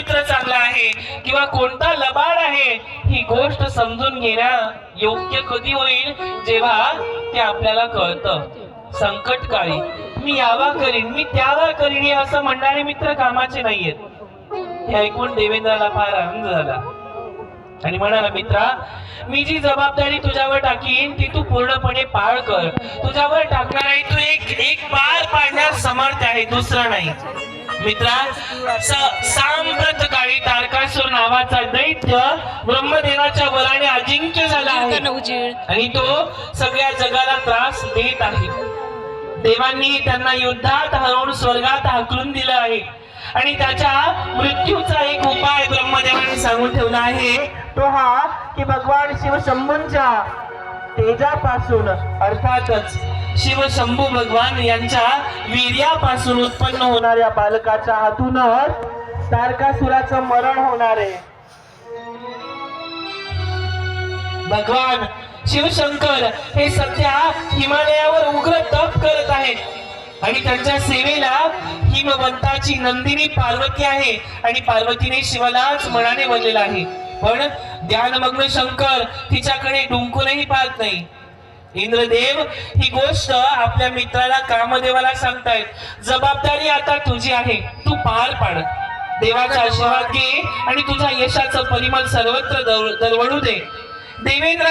मित्र चांगला आहे किंवा कोणता लबाड आहे, ही गोष्ट समजून घेणं योग्य कधी होईल, जेव्हा ते आपल्याला कळतं. संकट काळी मी यावा करीन, मी त्यावा करीन असं म्हणणारे मित्र कामाचे नाहीयेत. हे ऐकून देवेंद्राला फार आनंद झाला आणि म्हणाला, मित्रा, मी जी जबाबदारी तुझ्यावर टाकीन ती तू पूर्णपणे पार कर. तुझ्यावर टाकणार आहे, तू एक पार पाडण्यास समर्थ आहे, दुसरं नाही. मित्रा, सांप्रत काळी तारकासूर नावाचा दैत्य ब्रह्मदेवाच्या बलाने अजिंक्य झाला आहे आणि तो सगळ्या जगाला त्रास देत आहे. देवांनी त्यांना युद्धात हरवून स्वर्गात हाकलून दिलं आहे आणि त्याच्या मृत्यूचा एक उपाय ब्रह्मदेवाने सांगून ठेवला आहे. तो हा की भगवान शिव शंभूंच्या तेजापासून, अर्थातच शिव शंभू भगवान यांच्या वीर्यापासून उत्पन्न होणाऱ्या बालकाच्या हातूनच तारकासुराचं मरण होणार आहे. भगवान शिवशंकर हे सध्या हिमालयावर उग्र तप करत आहेत आणि त्यांच्या सेवेला हिमवंताची नंदिनी पार्वती आहे आणि पार्वतीने शिवालाच मनाने बनलेला आहे. पण ध्यानमग्न शंकर तिच्याकडे डुंकूनही पाहत नाही. इंद्रदेव ही गोष्ट आपल्या मित्राला कामदेवाला सांगतायत. जबाबदारी आता तुझी आहे, तू पार पाड. देवाचा आशीर्वाद घे आणि तुझ्या यशाचं परिमल सर्वत्र दरवळू दे. देवेंद्र